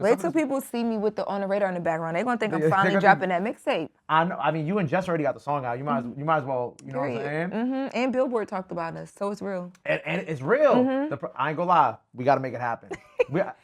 Wait till people see me with the On the Radar in the background. They're gonna think I'm finally dropping that mixtape. I know. I mean, you and Jess already got the song out. You might as well. You know what I'm saying? And Billboard talked about us, so it's real. And it's real. I ain't gonna lie. We gotta make it happen. Let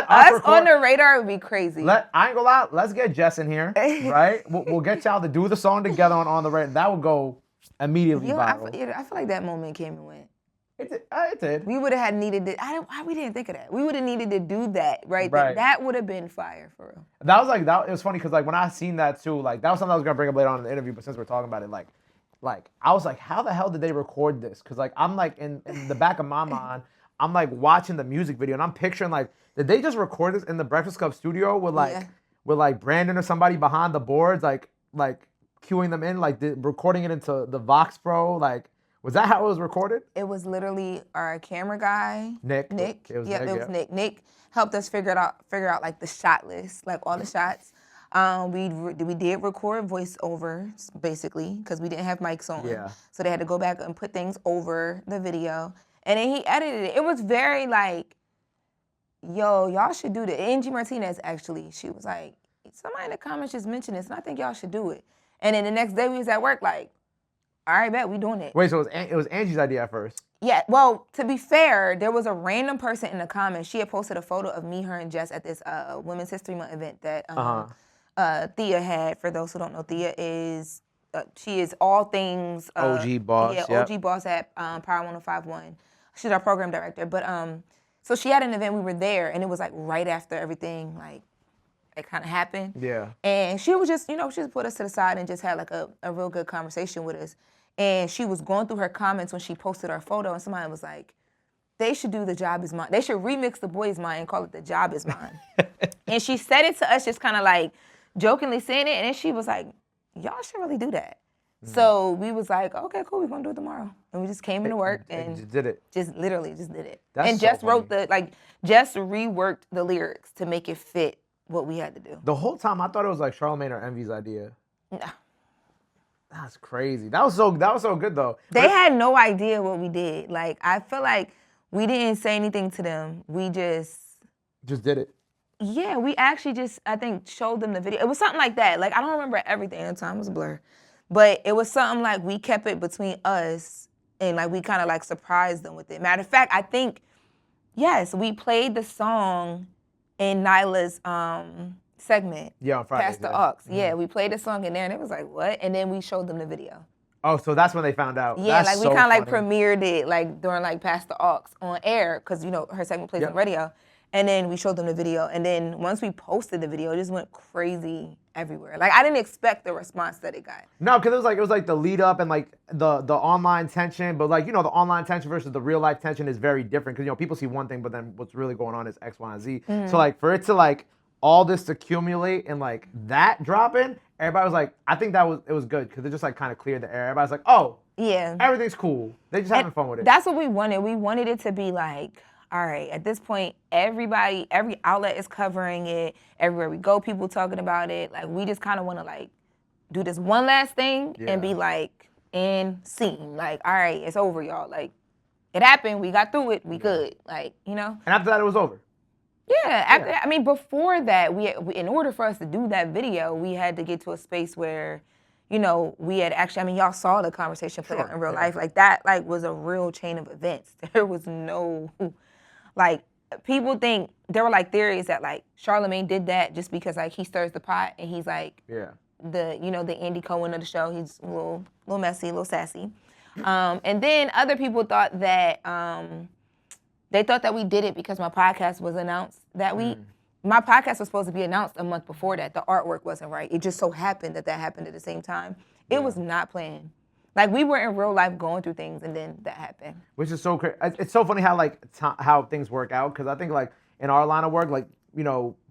us record. On the Radar would be crazy. I ain't gonna lie. Let's get Jess in here, right? We'll get y'all to do the song together on the Radar. That would go immediately viral. I feel like that moment came and went. It did. We would have needed it. We didn't think of that. We would have needed to do that, right? That would have been fire for real. That was like that. It was funny because like when I seen that too, like that was something I was gonna bring up later on in the interview. But since we're talking about it, like I was like, how the hell did they record this? Because like I'm like in the back of my mind, I'm like watching the music video and I'm picturing like, did they just record this in the Breakfast Club studio with like Brandon or somebody behind the boards, like cueing them in, like recording it into the Vox Pro, like. Was that how it was recorded? It was literally our camera guy, Nick. It was Nick. Nick helped us figure out like the shot list, like all the shots. We did record voiceovers basically because we didn't have mics on. Yeah. So they had to go back and put things over the video, and then he edited it. It was very like, yo, y'all should do this. Angie Martinez actually, she was like, somebody in the comments just mentioned this, and I think y'all should do it. And then the next day we was at work like. All right, bet we doing it. Wait, so it was Angie's idea at first? Yeah. Well, to be fair, there was a random person in the comments. She had posted a photo of me, her, and Jess at this Women's History Month event that Thea had. For those who don't know, Thea is she is all things OG boss. Yeah, OG boss at Power 105.1. She's our program director. But so she had an event. We were there, and it was like right after everything like. It kind of happened. Yeah. And she was just, she just put us to the side and just had like a real good conversation with us. And she was going through her comments when she posted our photo, and somebody was like, they should do The Job Is Mine. They should remix The Boy Is Mine and call it The Job Is Mine. And she said it to us just kind of like jokingly saying it, and then she was like, y'all should really do that. So we was like, okay, cool, we're going to do it tomorrow. And we just came into work and just did it. Just literally just did it. That's and so Jess funny. Jess reworked the lyrics to make it fit what we had to do. The whole time I thought it was like Charlamagne or Envy's idea. No. That's crazy. That was so good though. They had no idea what we did. Like I feel like we didn't say anything to them. We just did it. Yeah, we actually just I think showed them the video. It was something like that. Like I don't remember everything at the time. It was a blur. But it was something like we kept it between us and like we kind of like surprised them with it. Matter of fact, I think yes, we played the song in Nyla's segment. Yeah, on Friday. Past the Aux. Yeah, we played the song in there, and it was like, what? And then we showed them the video. Oh, so that's when they found out. Yeah, that's like we kind of like premiered it like during like Past the Aux on air because her segment plays on radio, and then we showed them the video, and then once we posted the video, it just went crazy everywhere. Like I didn't expect the response that it got. No, because it was like the lead up and like the online tension, but like the online tension versus the real life tension is very different because people see one thing, but then what's really going on is X, Y, and Z. So like for it to like all this to accumulate and like that dropping, everybody was like, I think it was good because it just like kind of cleared the air. Everybody's like, oh, yeah, everything's cool. They just having fun with it. That's what we wanted. We wanted it to be like, all right, at this point, every outlet is covering it. Everywhere we go, people talking about it. Like we just kind of want to like do this one last thing and be like in scene. Like, all right, it's over, y'all. Like it happened. We got through it. We good. Like And after that, it was over. Yeah, I mean, before that, we in order for us to do that video, we had to get to a space where, we had actually, I mean, y'all saw the conversation play out in real life. Like that, like was a real chain of events. There was no, like, people think, there were like theories that like Charlamagne did that just because like he stirs the pot and he's like, the Andy Cohen of the show. He's a little messy, a little sassy. And then other people thought that, they thought that we did it because my podcast was announced that week. My podcast was supposed to be announced a month before that. The artwork wasn't right. It just so happened that happened at the same time. It was not planned. Like we were in real life going through things, and then that happened. Which is so crazy. It's so funny how how things work out because I think like in our line of work, like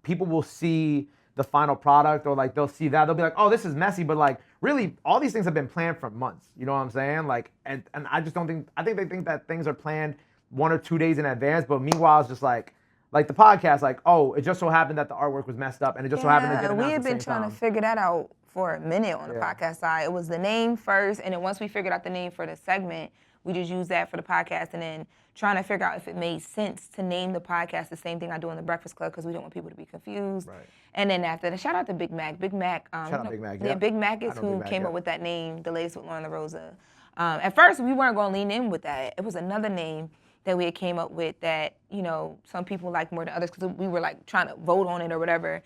people will see the final product or like they'll see that they'll be like, oh, this is messy, but like really all these things have been planned for months. You know what I'm saying? Like and I just don't think they think that things are planned 1 or 2 days in advance, but meanwhile it's just like the podcast, like, oh, it just so happened that the artwork was messed up and it just so happened to get announced. We had been trying to figure that out for a minute on the podcast side. It was the name first, and then once we figured out the name for the segment, we just used that for the podcast, and then trying to figure out if it made sense to name the podcast the same thing I do in the Breakfast Club because we don't want people to be confused. Right. And then after that, shout out to Big Mac. Big Mac. Shout out Big Mac. Yeah, Big Mac is who came Mac, up with that name, The Latest with Lauren Lorosa. At first, we weren't going to lean in with that. It was another name that we had came up with that, you know, some people like more than others because we were like trying to vote on it or whatever.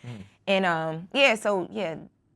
And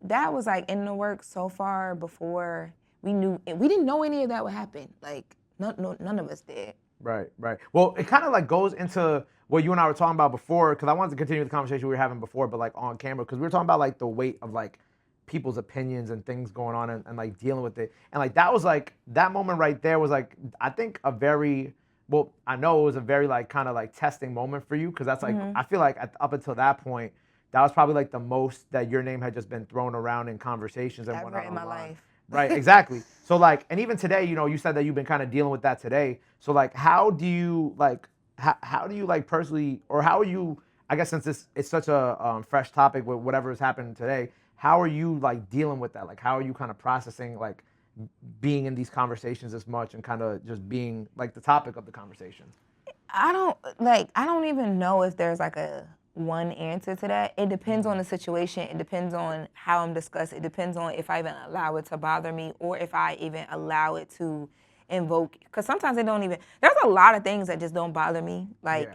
that was like in the works so far before we didn't know any of that would happen. Like none of us did. Right. Well, it kind of like goes into what you and I were talking about before, because I wanted to continue the conversation we were having before, but like on camera, because we were talking about like the weight of like people's opinions and things going on and like dealing with it. And like that was like, that moment right there was like, I think a very, well, I know it was a very like kind of like testing moment for you, because that's like, I feel like up until that point, that was probably like the most that your name had just been thrown around in conversations and whatnot in my life. Right, exactly. So like, and even today, you know, you said that you've been kind of dealing with that today. So like, how do you like personally, or how are you, I guess since it's such a fresh topic with whatever has happened today, how are you like dealing with that? Like, how are you kind of processing like being in these conversations as much and kind of just being like the topic of the conversation? I don't even know if there's like a one answer to that. It depends on the situation. It depends on how I'm discussed. It depends on if I even allow it to bother me or if I even allow it to invoke. Because sometimes they don't even, there's a lot of things that just don't bother me. Like,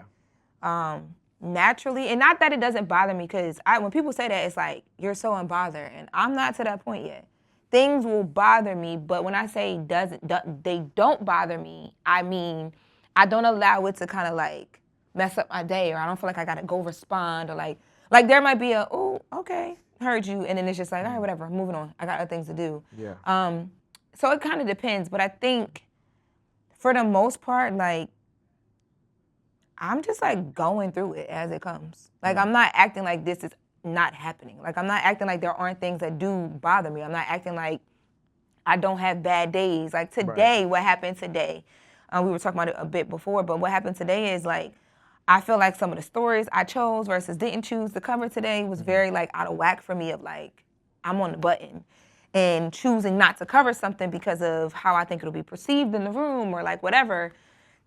naturally, and not that it doesn't bother me, because when people say that, it's like, you're so unbothered, and I'm not to that point yet. Things will bother me, but when I say they don't bother me, I mean, I don't allow it to kind of like mess up my day, or I don't feel like I gotta go respond, or like there might be a, oh, okay, heard you, and then it's just like, all right, whatever, moving on. I got other things to do. Yeah. So it kind of depends, but I think for the most part, like, I'm just like going through it as it comes. Like, I'm not acting like this is not happening. Like, I'm not acting like there aren't things that do bother me. I'm not acting like I don't have bad days. Like today, what happened today, we were talking about it a bit before, but what happened today is like, I feel like some of the stories I chose versus didn't choose to cover today was very like out of whack for me, of like, I'm on the button and choosing not to cover something because of how I think it'll be perceived in the room or like whatever.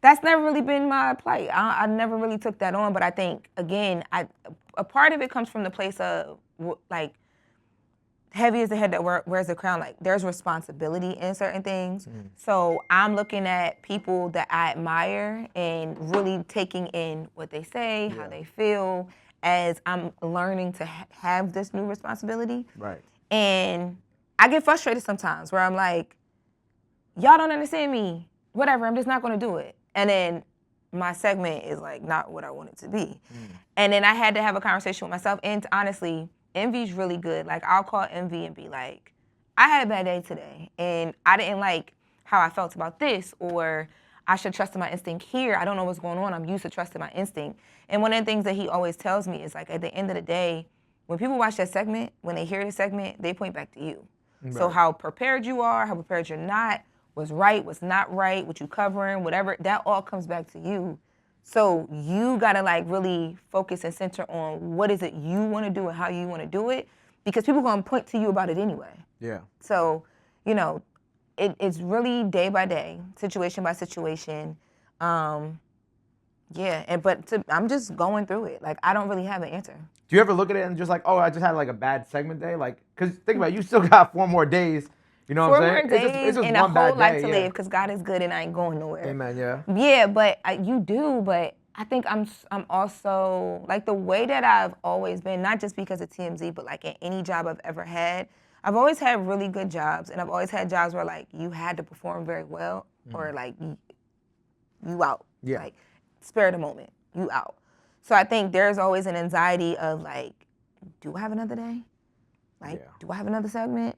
That's never really been my plight. I never really took that on, but I think, again, a part of it comes from the place of like, heavy is the head that wears the crown. Like, there's responsibility in certain things. So I'm looking at people that I admire and really taking in what they say, how they feel, as I'm learning to have this new responsibility. Right. And I get frustrated sometimes where I'm like, y'all don't understand me. Whatever, I'm just not going to do it. And then my segment is like not what I want it to be. And then I had to have a conversation with myself. And honestly, Envy's really good. Like, I'll call Envy and be like, I had a bad day today, and I didn't like how I felt about this, or I should trust in my instinct here. I don't know what's going on. I'm used to trusting my instinct. And one of the things that he always tells me is like, at the end of the day, when people watch that segment, when they hear the segment, they point back to you. Right. So how prepared you are, how prepared you're not, what's right, what's not right, what you covering, whatever, that all comes back to you. So you gotta like really focus and center on what is it you wanna do and how you wanna do it, because people gonna point to you about it anyway. Yeah. So, you know, it's really day by day, situation by situation. I'm just going through it. Like, I don't really have an answer. Do you ever look at it and just like, oh, I just had like a bad segment day? Like, cause think about it, you still got 4 more days. You know what I'm saying? 4 more days and a whole life to live, because God is good and I ain't going nowhere. Amen, yeah. Yeah, but you do, but I think I'm also, like, the way that I've always been, not just because of TMZ, but like in any job I've ever had, I've always had really good jobs, and I've always had jobs where like you had to perform very well, or like you out. Yeah. Like, spare of the moment, you out. So I think there's always an anxiety of like, do I have another day? Like, do I have another segment?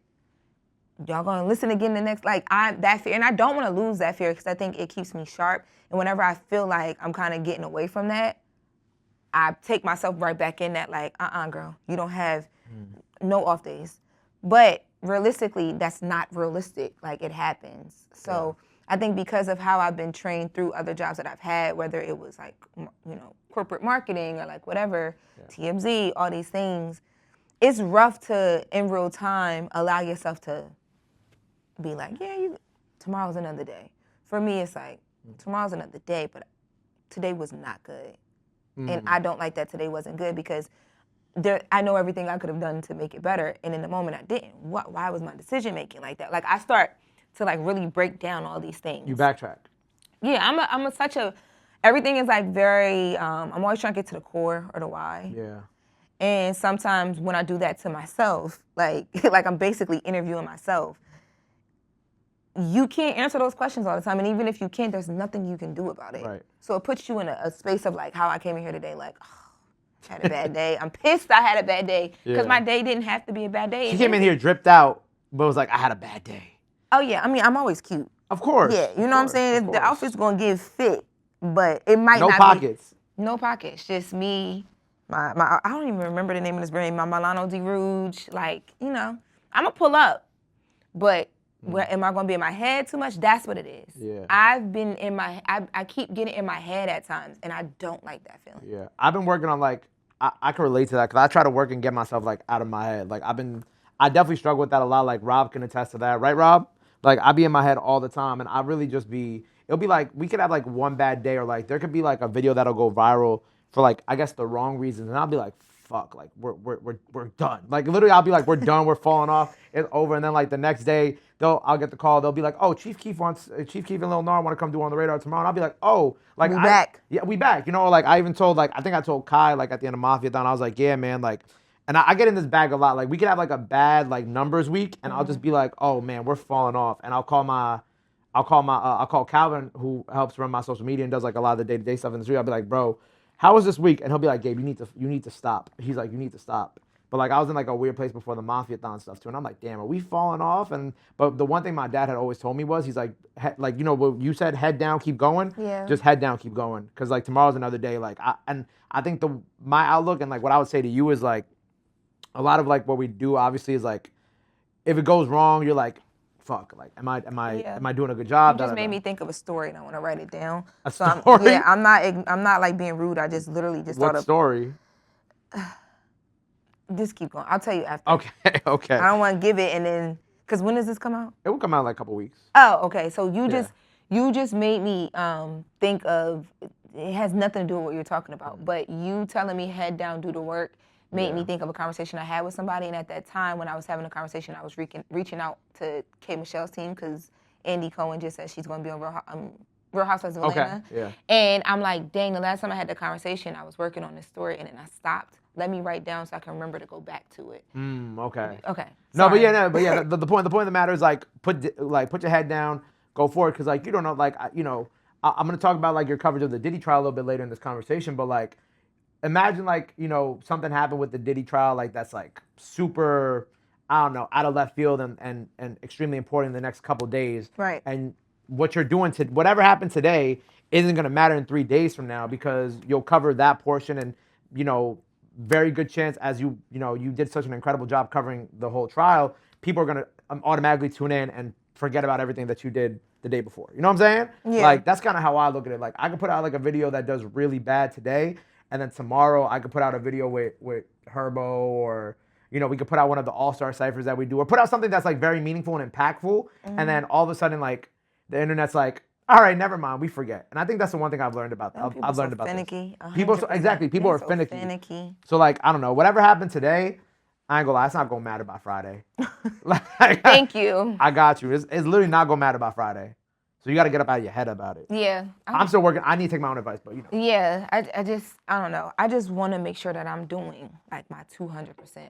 Y'all gonna listen again the next, like, that fear, and I don't want to lose that fear, because I think it keeps me sharp. And whenever I feel like I'm kind of getting away from that, I take myself right back in that, like, girl, you don't have no off days. But realistically, that's not realistic. Like, it happens. So I think because of how I've been trained through other jobs that I've had, whether it was like, you know, corporate marketing or like whatever, TMZ, all these things, it's rough to, in real time, allow yourself to be like, tomorrow's another day. for me, it's like, tomorrow's another day, but today was not good. And I don't like that today wasn't good because I know everything I could have done to make it better, and in the moment I didn't. Why was my decision making like that? Like I start to like really break down all these things. You backtrack. Yeah, everything is like very, I'm always trying to get to the core or the why. Yeah. And sometimes when I do that to myself, like like I'm basically interviewing myself, you can't answer those questions all the time. And even if you can, there's nothing you can do about it. Right. So it puts you in a space of like how I came in here today, like, oh, I had a bad day. I'm pissed I had a bad day because my day didn't have to be a bad day. She came in here dripped out, but was like, I had a bad day. Oh, yeah. I mean, I'm always cute. Of course. Yeah, you know what I'm saying? The outfit's going to give fit, but it might not be. No pockets. No pockets. Just me, I don't even remember the name of this brand, my Milano Di Rouge. Like, you know, I'm going to pull up, but where am I going to be in my head too much? That's what it is. Yeah. I've been in I keep getting in my head at times, and I don't like that feeling. Yeah. I've been working on like, I can relate to that because I try to work and get myself like out of my head. Like I definitely struggle with that a lot. Like Rob can attest to that. Right, Rob? Like I be in my head all the time and I really just it'll be like, we could have like one bad day or like there could be like a video that'll go viral for like, I guess the wrong reasons. And I'll be like, fuck, like we're done. Like literally I'll be like, we're done, we're falling off, it's over. And then like the next day, I'll get the call, they'll be like, oh, Chief Keef and Lil Nar want to come do On the Radar tomorrow. And I'll be like, oh, like we back. Yeah, we back. You know, like I even told, like, I think I told Kai, like at the end of Mafia-thon, I was like, yeah, man, like, and I get in this bag a lot. Like we could have like a bad like numbers week and I'll just be like, oh man, we're falling off. And I'll call Calvin, who helps run my social media and does like a lot of the day-to-day stuff in the street. I'll be like, bro, how was this week? And he'll be like, Gabe, you need to stop. He's like, you need to stop. But like I was in like a weird place before the Mafia-thon stuff too, and I'm like, damn, are we falling off? But the one thing my dad had always told me was, he's like you know what you said, head down, keep going. Yeah. Just head down, keep going, because like tomorrow's another day. Like I think my outlook and like what I would say to you is like, a lot of like what we do obviously is like, if it goes wrong, you're like, fuck, like am I doing a good job? You just made me think of a story and I want to write it down. Story? I'm not like being rude. I just literally just thought of. What story? Just keep going. I'll tell you after. Okay. I don't want to give it and then, because when does this come out? It will come out in like a couple weeks. Oh, okay. So you just made me think of, it has nothing to do with what you're talking about, but you telling me head down, do the work, made me think of a conversation I had with somebody. And at that time when I was having a conversation, I was reaching out to K. Michelle's team because Andy Cohen just said she's going to be on Real Housewives of Atlanta. Okay, yeah. And I'm like, dang, the last time I had the conversation, I was working on this story and then I stopped. Let me write down so I can remember to go back to it. Okay. Okay. No, but yeah, the point of the matter is like put your head down, go for it, because like you don't know, like you know, I'm gonna talk about like your coverage of the Diddy trial a little bit later in this conversation, but like imagine like, you know, something happened with the Diddy trial like that's like super, I don't know, out of left field and extremely important in the next couple days. Right. And what you're doing whatever happened today isn't gonna matter in 3 days from now because you'll cover that portion and, you know, very good chance as you did such an incredible job covering the whole trial, people are going to automatically tune in and forget about everything that you did the day before. You know what I'm saying? Yeah. Like, that's kind of how I look at it. Like, I could put out like a video that does really bad today, and then tomorrow I could put out a video with Herbo, or, you know, we could put out one of the all-star ciphers that we do, or put out something that's like very meaningful and impactful, and then all of a sudden, like, the internet's like, all right, never mind, we forget. And I think that's the one thing I've learned about. I've learned about finicky. People are so finicky. So like, I don't know, whatever happened today, I ain't gonna lie, it's not gonna matter by Friday. Like, thank you. I got you. It's literally not gonna matter by Friday. So you got to get up out of your head about it. Yeah. I'm still working. I need to take my own advice, but you know. Yeah, I don't know. I just want to make sure that I'm doing like my 200%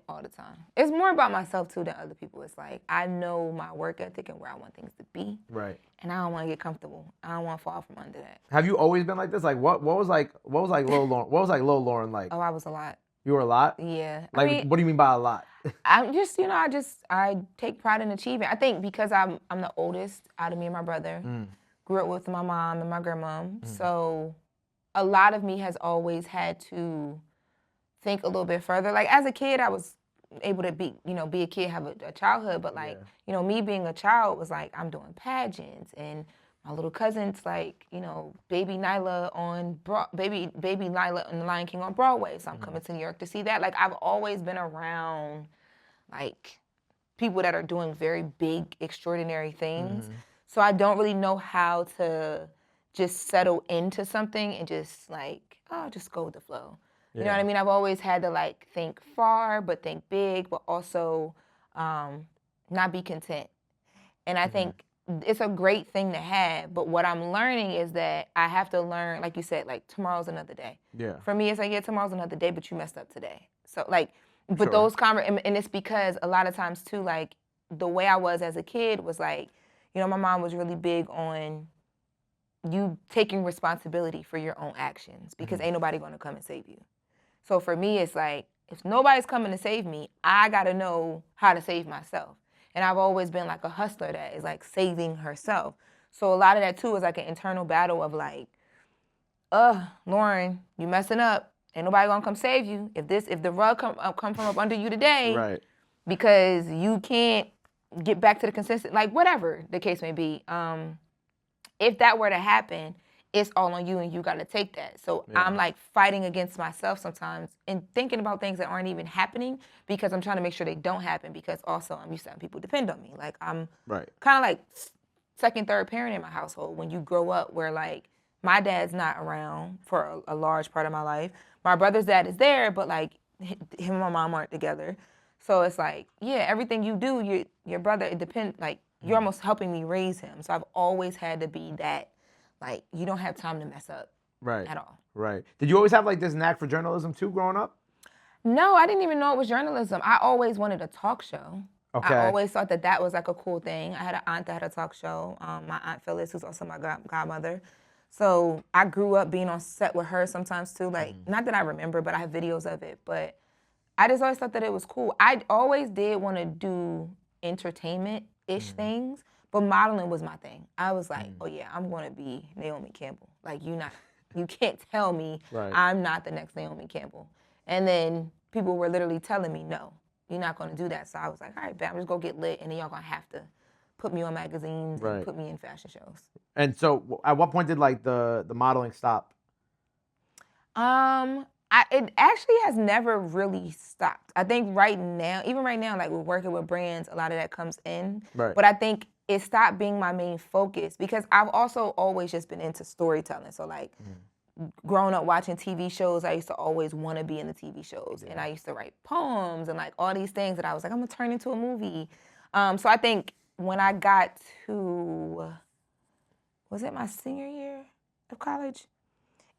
all the time. It's more about myself too than other people. It's like I know my work ethic and where I want things to be. Right. And I don't want to get comfortable. I don't want to fall from under that. Have you always been like this? Like what was like Lil Lauren? What was like Lil Lauren like? Oh, I was a lot. You were a lot? Yeah. Like, I mean, what do you mean by a lot? I'm just, you know, I take pride in achieving. I think because I'm the oldest out of me and my brother. Grew up with my mom and my grandmom. So a lot of me has always had to think a little bit further. Like as a kid, I was able to be a kid, have a childhood. But like, you know, me being a child was like, I'm doing pageants and my little cousin's like, you know, baby Nyla on baby Nyla and the Lion King on Broadway. So I'm coming to New York to see that. Like I've always been around like people that are doing very big, extraordinary things. So I don't really know how to just settle into something and just like, oh, just go with the flow. You know what I mean? I've always had to like think far, but think big, but also not be content. And I think it's a great thing to have, but what I'm learning is that I have to learn, like you said, like tomorrow's another day. Yeah. For me, it's like, yeah, tomorrow's another day, but you messed up today. So like, but those and it's because a lot of times too, like the way I was as a kid was like, you know, my mom was really big on you taking responsibility for your own actions because ain't nobody gonna come and save you. So for me, it's like, if nobody's coming to save me, I gotta know how to save myself. And I've always been like a hustler that is like saving herself. So a lot of that too is like an internal battle of like, Loron, you messing up. Ain't nobody gonna come save you. If the rug come from up under you today, because you can't get back to the consistent, like whatever the case may be. If that were to happen, it's all on you and you got to take that. So I'm like fighting against myself sometimes and thinking about things that aren't even happening because I'm trying to make sure they don't happen because also I'm used to having people depend on me. Like I'm kind of like second, third parent in my household when you grow up where like my dad's not around for a large part of my life. My brother's dad is there, but like him and my mom aren't together. So it's like, yeah, everything you do, your brother, it depends, like you're almost helping me raise him. So I've always had to be that. Like, you don't have time to mess up at all. Right. Did you always have, like, this knack for journalism, too, growing up? No, I didn't even know it was journalism. I always wanted a talk show. Okay. I always thought that was, like, a cool thing. I had an aunt that had a talk show, my Aunt Phyllis, who's also my godmother. So I grew up being on set with her sometimes, too. Like, not that I remember, but I have videos of it. But I just always thought that it was cool. I always did want to do entertainment-ish things. But modeling was my thing. I was like, oh yeah, I'm gonna be Naomi Campbell. Like you can't tell me I'm not the next Naomi Campbell. And then people were literally telling me, no, you're not gonna do that. So I was like, all right, bet I'm just gonna get lit and then y'all gonna have to put me on magazines and put me in fashion shows. And so at what point did like the modeling stop? It actually has never really stopped. I think even right now, like we're working with brands, a lot of that comes in. But I think it stopped being my main focus because I've also always just been into storytelling. So like growing up watching TV shows, I used to always want to be in the TV shows. And I used to write poems and like all these things that I was like, I'm gonna turn into a movie. So I think when I got to, was it my senior year of college?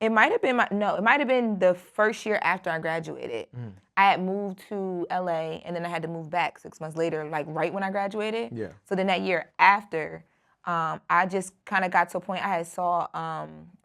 It might have been the first year after I graduated. I had moved to LA and then I had to move back 6 months later, like right when I graduated. Yeah. So then that year after, I just kind of got to a point. I had saw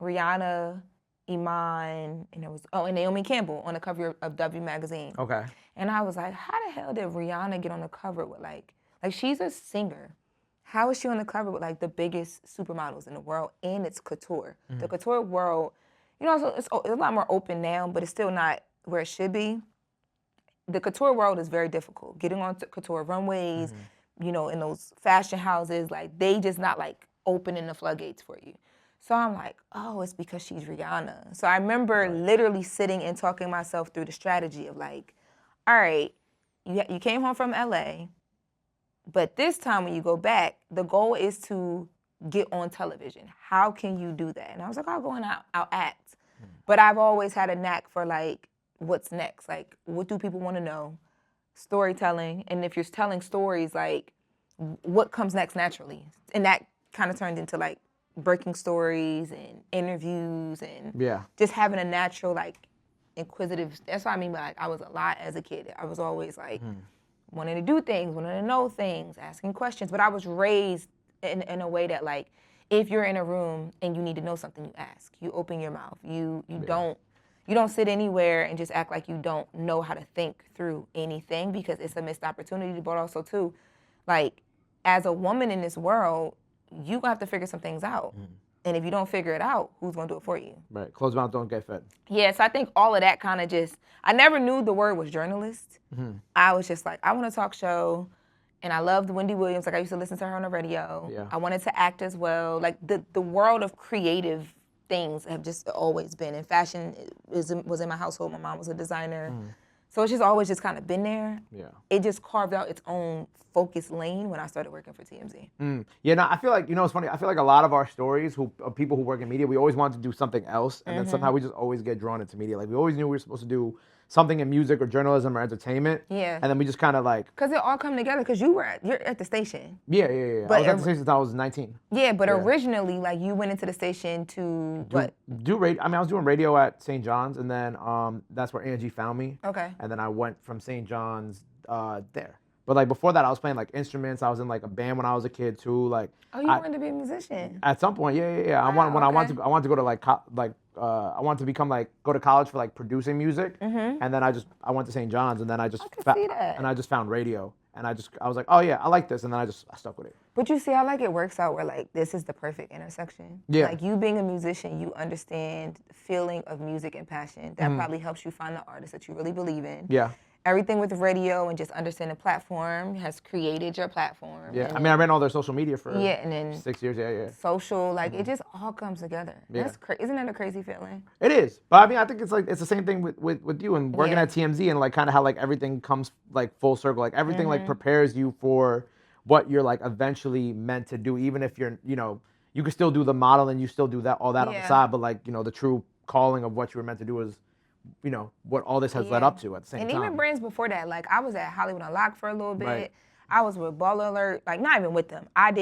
Rihanna, Iman, and Naomi Campbell on the cover of W magazine. Okay. And I was like, how the hell did Rihanna get on the cover with like she's a singer. How is she on the cover with like the biggest supermodels in the world and it's couture? The couture world, you know, it's a lot more open now, but it's still not where it should be. The couture world is very difficult. Getting on couture runways, you know, in those fashion houses, like they just not like opening the floodgates for you. So I'm like, oh, it's because she's Rihanna. So I remember literally sitting and talking myself through the strategy of like, all right, you came home from LA, but this time when you go back, the goal is to get on television. How can you do that? And I was like, I'll go and I'll act. But I've always had a knack for like, what's next? Like, what do people want to know? Storytelling. And if you're telling stories, like, what comes next naturally? And that kind of turned into like breaking stories and interviews and just having a natural, like, inquisitive. That's what I mean by like, I was a lot as a kid. I was always like, wanting to do things, wanting to know things, asking questions. But I was raised in a way that like, if you're in a room and you need to know something, you ask. You open your mouth. You don't sit anywhere and just act like you don't know how to think through anything because it's a missed opportunity. But also too, like as a woman in this world, you gonna have to figure some things out. And if you don't figure it out, who's gonna do it for you? Right. Closed mouth don't get fed. Yeah. So I think all of that kind of just. I never knew the word was journalist. I was just like, I want a talk show. And I loved Wendy Williams. Like I used to listen to her on the radio. Yeah. I wanted to act as well. Like the world of creative things have just always been. And fashion was in my household. My mom was a designer. So it's just always just kind of been there. Yeah. It just carved out its own focus lane when I started working for TMZ. Yeah, no, I feel like, it's funny. I feel like a lot of our stories, people who work in media, we always wanted to do something else. And then somehow we just always get drawn into media. Like, we always knew we were supposed to do something in music or journalism or entertainment. Yeah. And then we just kind of like. Because it all come together because you're at the station. Yeah. But I was at the station since I was 19. Yeah, but originally, like, you went into the station to what? Do radio. I mean, I was doing radio at St. John's, and then that's where Angie found me. Okay. And then I went from St. John's there. But like before that, I was playing like instruments. I was in like a band when I was a kid too. Like. Oh, you wanted to be a musician? At some point, yeah. Wow, I wanted to go to I wanted to become go to college for like producing music. And then I went to St. John's, and then I just found radio, and I was like, oh yeah, I like this, and then I stuck with it. But you see how like it works out where like this is the perfect intersection. Yeah. Like you being a musician, you understand the feeling of music and passion. That probably helps you find the artist that you really believe in. Yeah. Everything with radio and just understanding the platform has created your platform. Yeah, I mean, I ran all their social media for and then 6 years. Yeah. Social, like it just all comes together. Yeah. That's isn't that a crazy feeling? It is, but I mean, I think it's the same thing with you and working at TMZ and like kind of how like everything comes like full circle. Like everything like prepares you for what you're like eventually meant to do, even if you're you can still do the modeling, you still do all that on the side, but like the true calling of what you were meant to do is. What all this has led up to at the same time. And even brands before that, like I was at Hollywood Unlocked for a little bit. Right. I was with Baller Alert, like not even with them. I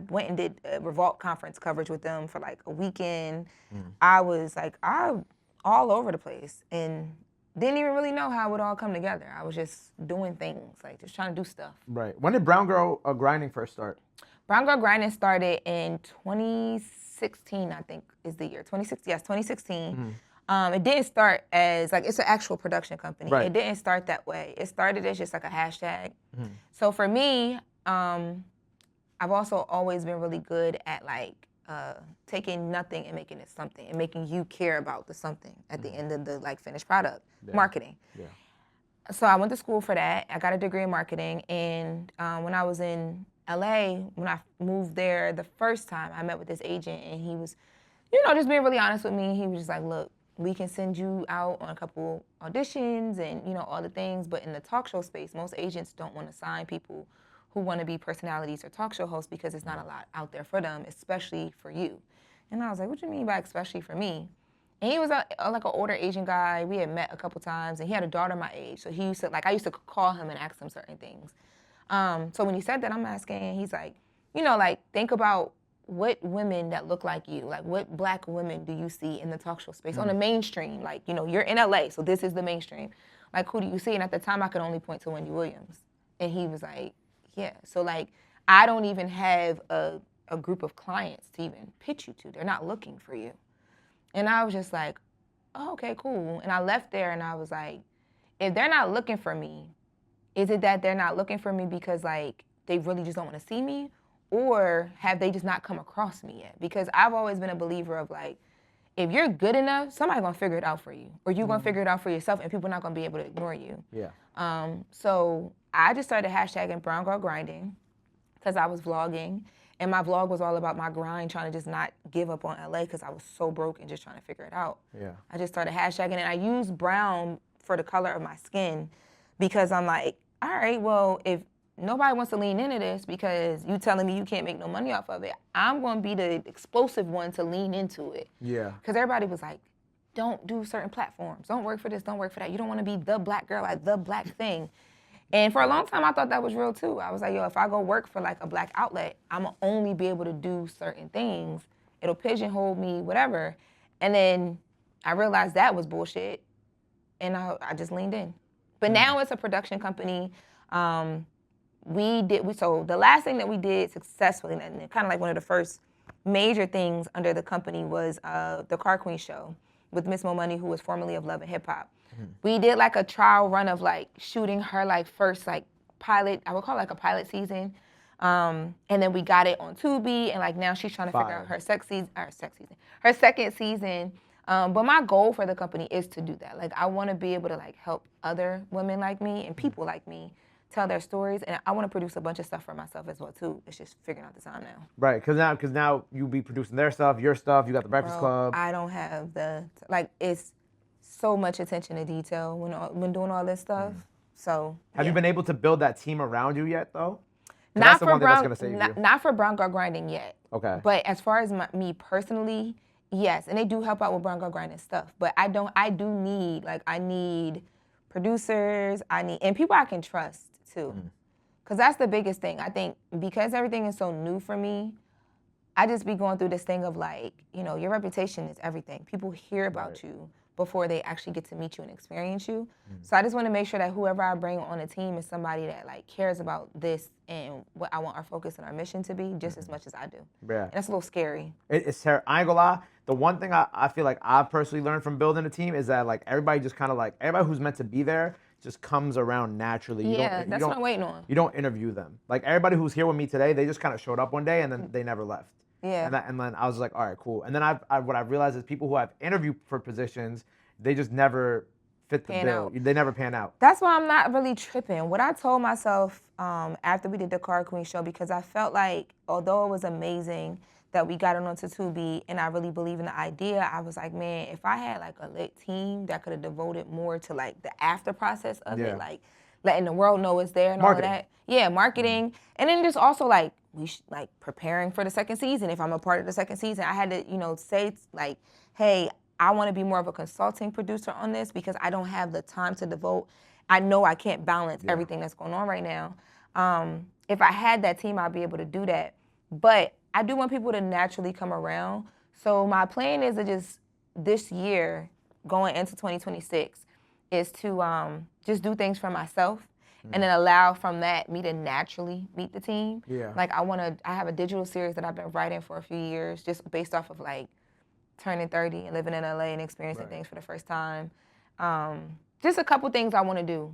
went and did a Revolt conference coverage with them for like a weekend. I was like, all over the place and didn't even really know how it would all come together. I was just doing things, like just trying to do stuff. Right. When did Brown Girl Grinding first start? Brown Girl Grinding started in 2016, I think is the year. 2016, yes, 2016. It didn't start as like it's an actual production company. Right. It didn't start that way. It started as just like a hashtag. So for me, I've also always been really good at like taking nothing and making it something and making you care about the something at the end of the like finished product, marketing. Yeah. So I went to school for that. I got a degree in marketing, and when I was in LA, when I moved there the first time, I met with this agent, and he was, just being really honest with me. He was just like, look, we can send you out on a couple auditions and, all the things. But in the talk show space, most agents don't want to sign people who want to be personalities or talk show hosts because there's not a lot out there for them, especially for you. And I was like, what do you mean by especially for me? And he was like an older Asian guy. We had met a couple times, and he had a daughter my age. So he used to, I used to call him and ask him certain things. So when he said that, I'm asking, he's like, think about what women that look like you, like what black women do you see in the talk show space on the mainstream? Like, you're in LA, so this is the mainstream. Like, who do you see? And at the time, I could only point to Wendy Williams. And he was like, yeah. So, I don't even have a group of clients to even pitch you to. They're not looking for you. And I was just like, oh, okay, cool. And I left there, and I was like, if they're not looking for me, is it that they're not looking for me because, they really just don't want to see me? Or have they just not come across me yet? Because I've always been a believer of if you're good enough, somebody's gonna figure it out for you. Or you're gonna figure it out for yourself and people are not gonna be able to ignore you. Yeah. So I just started hashtagging Brown Girl Grinding because I was vlogging. And my vlog was all about my grind, trying to just not give up on LA because I was so broke and just trying to figure it out. Yeah. I just started hashtagging, and I used brown for the color of my skin because I'm like, all right, well, if nobody wants to lean into this because you telling me you can't make no money off of it, I'm going to be the explosive one to lean into it. Yeah. Because everybody was like, don't do certain platforms. Don't work for this, don't work for that. You don't want to be the black girl at the black thing. And for a long time, I thought that was real too. I was like, if I go work for a black outlet, I'm going to only be able to do certain things. It'll pigeonhole me, whatever. And then I realized that was bullshit. And I just leaned in. But now it's a production company. So the last thing that we did successfully, and kind of like one of the first major things under the company was the Car Queen show with Miss Mo Money, who was formerly of Love and Hip Hop. We did a trial run of shooting her first pilot, I would call it a pilot season. And then we got it on Tubi, and now she's trying to figure out her second season. But my goal for the company is to do that. I want to be able to help other women like me and people like me tell their stories, and I want to produce a bunch of stuff for myself as well too. It's just figuring out the time now. Right, because now you be producing their stuff, your stuff. You got the Breakfast Club. I don't have it's so much attention to detail when doing all this stuff. So Have you been able to build that team around you yet, though? 'Cause not that's the for one thing that's brown, gonna save you. not for brown girl grinding yet. Okay. But as far as me personally, yes, and they do help out with brown girl grinding stuff. But I do need I need producers. And people I can trust too, because that's the biggest thing. I think because everything is so new for me, I just be going through this thing of your reputation is everything. People hear about you before they actually get to meet you and experience you. So I just want to make sure that whoever I bring on the team is somebody that cares about this and what I want our focus and our mission to be just as much as I do. Yeah. And that's a little scary. It's terrible. I ain't gonna lie. The one thing I feel like I've personally learned from building a team is that everybody just kind of everybody who's meant to be there just comes around naturally. That's what I'm waiting on. You don't interview them. Everybody who's here with me today, they just kind of showed up one day and then they never left. Yeah. And then I was like, all right, cool. And then what I've realized is people who I've interviewed for positions, they just never fit the bill. They never pan out. That's why I'm not really tripping. What I told myself after we did the Car Queen show, because I felt like although it was amazing that we got it onto Tubi and I really believe in the idea, I was like, man, if I had a lit team that could have devoted more to the after process of it, letting the world know it's there and marketing. all of that. Yeah, marketing. And then just also we preparing for the second season. If I'm a part of the second season, I had to, say hey, I want to be more of a consulting producer on this because I don't have the time to devote. I know I can't balance everything that's going on right now. If I had that team, I'd be able to do that. But I do want people to naturally come around. So my plan is to just this year, going into 2026, is to just do things for myself and then allow from that me to naturally meet the team. Yeah. I have a digital series that I've been writing for a few years just based off of turning 30 and living in LA and experiencing things for the first time. Just a couple things I want to do.